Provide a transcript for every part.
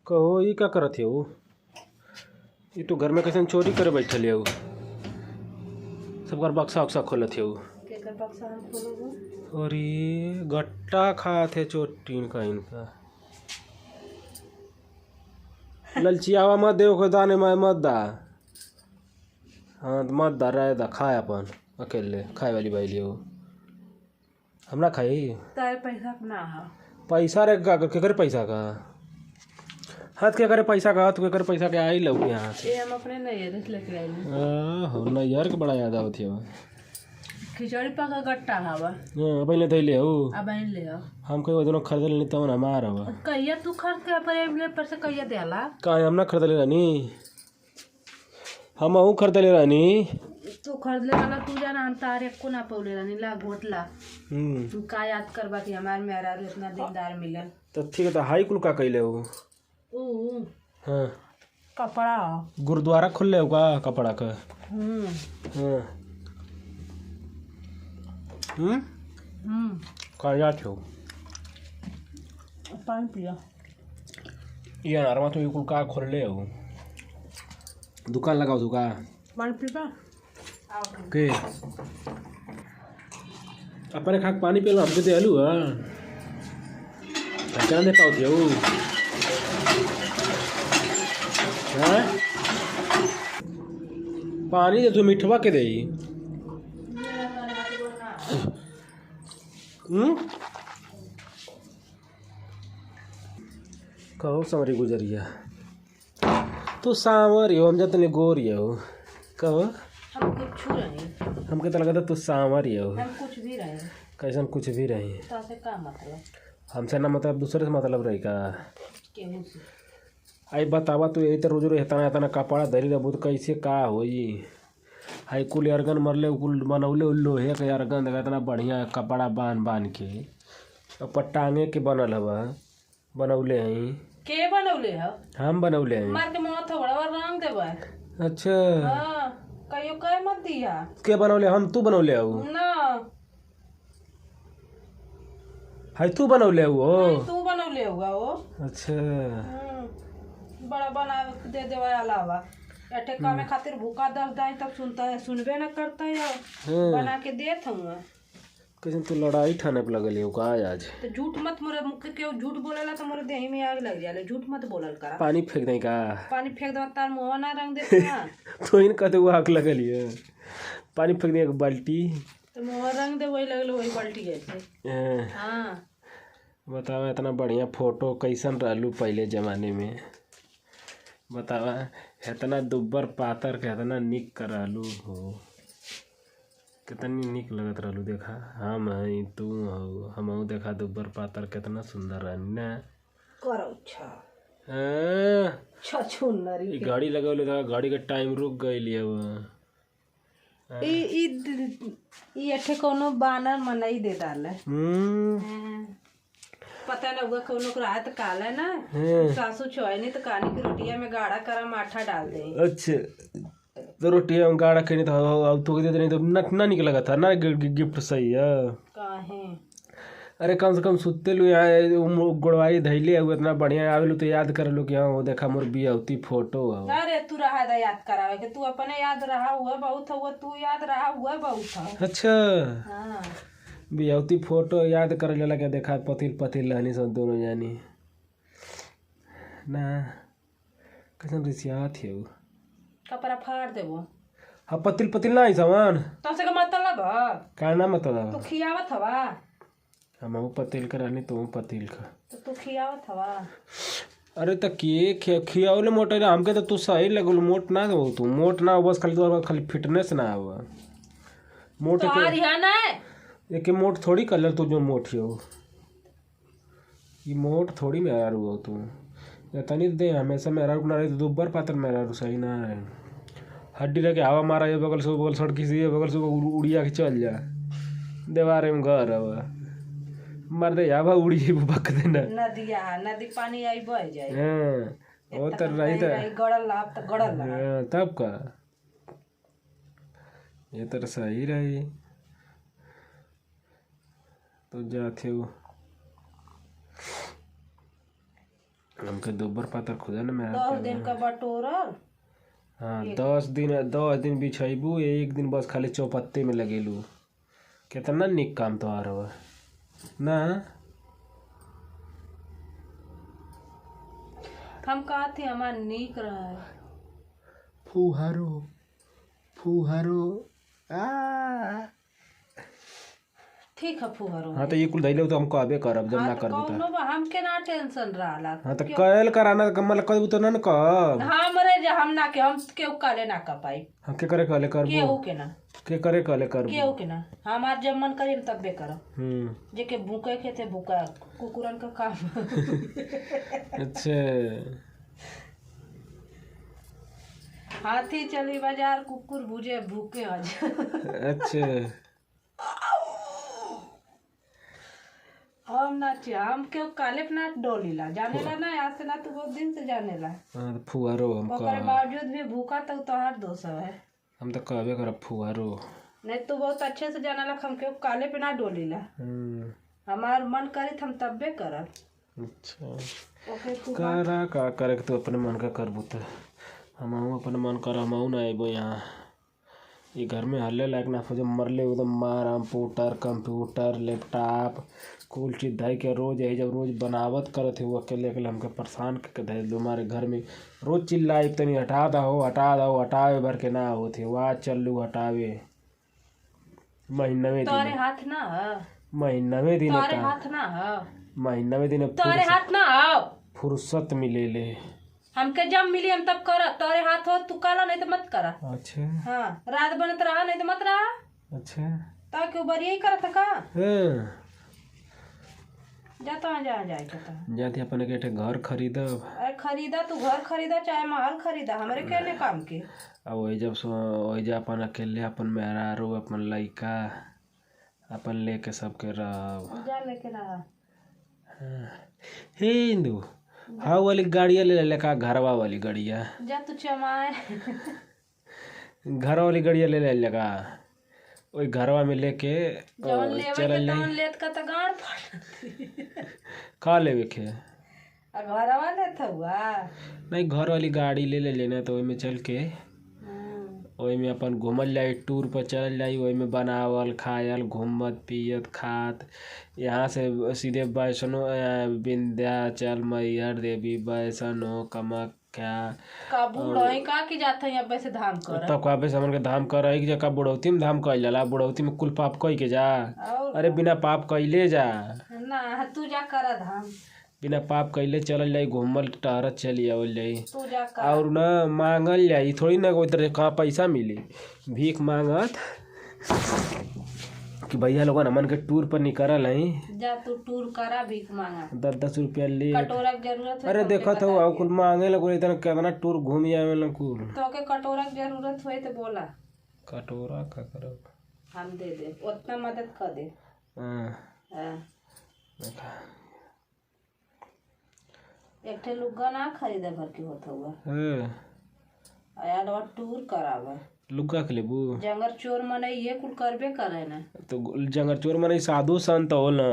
कहो ये क्या करत है वो? ये तो घर में कैसे चोरी करे बैठल है वो। सब घर बक्सा उक्सा खोलत है वो। केकर बक्सा हम खोलोगे? और ये गट्टा खात है चोटीन का इनका। ललचियावा मत दे को दाने में मत दा। हाँ तो मत दा रहे दा खाए अपन अकेले खाए वाली बाई वो। हम ना खाई। तारे पैसा अपना हा। पैसा रे के करे पैसा का? हाथ के करे पैसा का? हाथ के करे पैसा के आई लग यहाँ से। ये हम अपने नैयर से लेके आए हो नैयर के बड़ा याद आवत है। खिचड़ी पका गट्टा हवा। हां पहले धइले हो। अब इन ले आओ। हम कोई दोनों खरीद लेनी तब ना मार हवा। कहिया तू खर्च के पर से कहिया देला? का हम ना खरीद ले रानी। हम हूं खरीद ले रानी। तू खरीद ले वाला तू जाना हम तारे को ना पौले रानी ला घोटला। तू का याद करबा कि हमार मेहरा इतना दिनदार मिलन। तो ठीक है तो हाई कुल का कइले हो? हाँ कपड़ा गुरुद्वारा खुल ले होगा कपड़ा का। हाँ का जात हो? पानी पिया। ये अनारमा तो कुल का खोल ले हो। दुकान लगाओ दुकान। पानी पीबा? के अपने खाक पानी पिलो हमके दे आलू हां। क्या दे पाओ दियो? हाँ पानी दे तू मिठवा के दे। कहो समरी गुजरिया तू सांवर हो हम जतने गोरी हो। कहो हम कुछ रहे। हमके तो लगा था तू सांवर हो। हम कुछ भी रहे। कैसन कुछ भी रही? तो से का मतलब? हमसे ना मतलब दूसरे से मतलब रही का? केहू से आई बतावा तू यही तो रोज रोज इतना इतना कपड़ा धरी रहबू तो कैसे का होई? हाई कुल अर्गन मरले कुल बनौले लोहे के अर्गन देखा इतना बढ़िया कपड़ा बांध बांध के और टांगे के बनल हवा बनौले हैं। के बनौले ह? हम बनौले हैं। मार के मौत हो बड़ा रंग देबा। अच्छा हां कहियो कह मत दिया। के बनौले? हम तू बनौले हो ना हाई तू बनौले हो। तू बनौले होगा वो। अच्छा बड़ा बना दे देवा अलावा एटे कामे खातिर भूखा दस दाई तक सुनता है सुनबे ना करता है। बना के देत हूँ। कैसे तू लड़ाई ठाने पे लगल हो का आज? तो झूठ मत मोरे मुख के झूठ बोलेला तो मोरे देही में आग लग जाले। झूठ मत बोलल करा। पानी फेंक दे का? पानी फेंक दे तार मुंह ना रंग दे ना। तो इन कहते वो आग लगल है पानी फेंक दे एक बाल्टी तो मुंह रंग दे वही लगल वही बाल्टी जैसे। हां बतावा इतना बढ़िया फोटो कैसन रहलू पहले जमाने में? बतावा इतना दुब्बर पातर के इतना निक करलू हो। कितनी निक लगत रहलू देखा। हम हई तू हो हम देखा दुब्बर पातर कितना सुंदर रहनी ना। करो अच्छा हाँ छछुनरी गाड़ी लगौले था गाड़ी का टाइम रुक गई है वो। ई एठे कोनो बानर मनई दे डाले। पता ना हुआ कोनो को रात काला ना सासू छोय नहीं तो कानी की रोटिया में गाढ़ा करा माठा डाल दे। अच्छा तो रोटिया में गाढ़ा करनी तो अब तो दे नहीं तो ना निकला था ना गिफ्ट सही है। काहे? अरे कम से कम सुते लो यहाँ गुड़वाई धैले हुए इतना बढ़िया आवेलू तो याद कर लो कि हाँ वो देखा मोर बियाहती फोटो है। अरे तू रहा था याद करावे के तू अपने याद रहा हुआ बहुत हुआ तू याद रहा हुआ बहुत। अच्छा हाँ बियाहती फोटो याद कर लेला क्या देखा पतिल पतिल रहनी सब दोनों जानी ना कैसन रिसिया थे वो। कपड़ा फाड़ देबो। हाँ पतिल पतिल ना आई सामान तो से का मतलब का ना मतलब तू खियावत हवा। हम पतिल का रहनी तो पतिल का तो तू खियावत हवा। अरे तो के खियावले मोटे हमके तो तू सही लगल मोट ना हो तू मोट ना हो बस खाली फिटनेस ना हो मोट तो आ रिहा ना एक मोट थोड़ी कलर तू जो मोटी हो ये मोट थोड़ी मेरा रू हो तू तनी दे हमेशा मेरा ना रही तो दुब्बर पातर मेरा रू सही ना है। हड्डी लगे हवा मारा ये बगल से वो बगल सड़की से ये बगल से उड़िया के चल जा दीवार में घर हवा मर दे हवा उड़ी बक देना। नदी पानी आई बह जाए। हाँ वो तो रही था गड़ल लाभ तो गड़ल लगा। तब का ये तो सही रही तो जाते हो हमके दोबर पातर खुदा ना मेरा 10 दिन का बटोरल। हाँ 10 दिन बिछैबू, एक दिन बस खाली चौपत्ते में लगेलू। कितना निक काम तो आ रहा ना। हम कहा थे हमार नीक रहा है। फुहारो फुहारो आ ठीक है फुहरो। हाँ तो ये कुल धैले तो हम कहबे करब जब ना हाँ तो करबू कौनो बा हमके ना टेंशन रहला। हाँ तो कैल कराना कमल कहबू तो ना न कहब। हमरे जे हम ना के हम केहू काले ना कर पाई। हम के करे कहले करबू केहू के ना के करे कहले करबू केहू के ना। हमार जब मन करी तब्बे करब। जेके भूखे के थे भूखा कुकुरन का काम। अच्छा हाथी चली बाजार कुकुर भूजे भूखे आज। अच्छा हम ना हम केहू काले पे ना डोलीला जानेला ना आज से ना तू बहुत दिन से जानेला। हाँ तो फुहारो हम ओकरे बावजूद भी भूखा तो तोहार दोष है। हम तो कहबे करब फुहारो। नहीं तू बहुत अच्छे से जानेला हम केहू काले पे ना डोलीला। हमार मन करी हम तब्बे करब। अच्छा ओके तू करा का करे तो अपने मन का करबू तो हम अपने मन कर हम ना अबो यहाँ। ये घर में हल्ले लायक ना हो, जब मरले एकदम मार कंप्यूटर कंप्यूटर लैपटॉप कुल चीज धई के रोज यही जब रोज बनावत करत है वो अकेले अकेले हमके परेशान करके धैल दो। हमारे घर में रोज चिल्लाई तनी हटा दो हटावे भर के ना होते वाह चलू हटावे महीनवे तोरे दिन हाथ ना ह महीनवे दिन तोरे हाथ ना ह महीनवे दिन तोरे हाथ ना ह फुर्सत मिले ले। हमके जब मिली हम तब कर। तोरे हाथ हो तू काला नहीं तो मत करा। अच्छा हाँ रात बनत रहा नहीं तो मत रहा। अच्छा ताकि बरिया ही करत का। हाँ जा तो जहाँ जाए कहता जाते अपन के घर खरीदब। अरे खरीदा तू घर खरीदा चाहे महल खरीदा हमरे कहने काम के। अब वही जब वही जब अपन अकेले अपन मेहरारू अपन लइका अपन लेके सबके रहब। जा लेके रहा। हे इंदू हाँ वाली गाड़िया ले ले का घरवा वाली गाड़िया जा तू चमाए। घर वाली गाड़िया ले ले का वही घरवा में लेके जवन लेवे के चल तवन लेत का त गाड़ फट। का लेवे के घरवा लेत हुआ। नहीं घर वाली गाड़ी ले लेना तो वही में चल के वही में अपन घूमल जाई टूर पर चल जाई वही में बनावल खायल घूमत पियत खात। यहाँ से सीधे वैष्णो विंध्याचल मैहर देवी वैष्णो कामाख्या का बूढ़ई का की जात है अब से धाम कर। तब कहाँ पे समन के धाम कर एक जगह बुढ़ौती में धाम कइल जाला। बुढ़ौती में कुल पाप कई के जा। अरे बिना पाप कइले जा ना तू जा कर धाम। बिना पाप कइले चलल जाई घूमल टहरत चली आवल जाई तू जा कर। और ना मांगल जाई थोड़ी ना कोई तरह कहाँ पैसा मिली भीख मांगत कि भैया लोगन हमन के टूर पर निकल है। जा तू टूर करा भीख मांगा 10-10 रुपया ले कटोरा की जरूरत है। अरे देखत हो और कुल मांगे लगो इतना कितना टूर घूम आवे ला कुल। तो के कटोरा की जरूरत होए तो बोला कटोरा का करब हम दे दे उतना मदद कर दे। हां एक ठे लुग्गा ना खरीदे भर के होत हुआ। यार टूर करावा लुग्गा के लेबू जंगर चोर मने ये कुल करबे करे ना। तो जंगर चोर मने साधु संत हो ना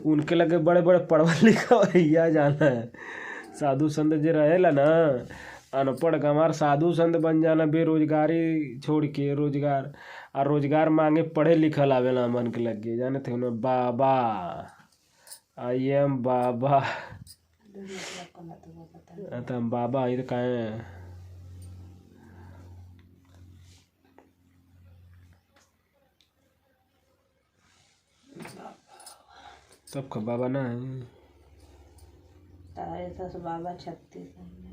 उनके लगे बड़े बड़े पढ़वा लिखा भैया जाना है। साधु संत जो रहेला ना अनपढ़ गंवार साधु संत बन जाना बेरोजगारी छोड़ के रोजगार और रोजगार मांगे पढ़े लिखल आवेला मन के लगे जाने थे ना बाबा आई एम बाबा तो बाबा इधर काहे सबका बाबा ना है। तारे सस बाबा 36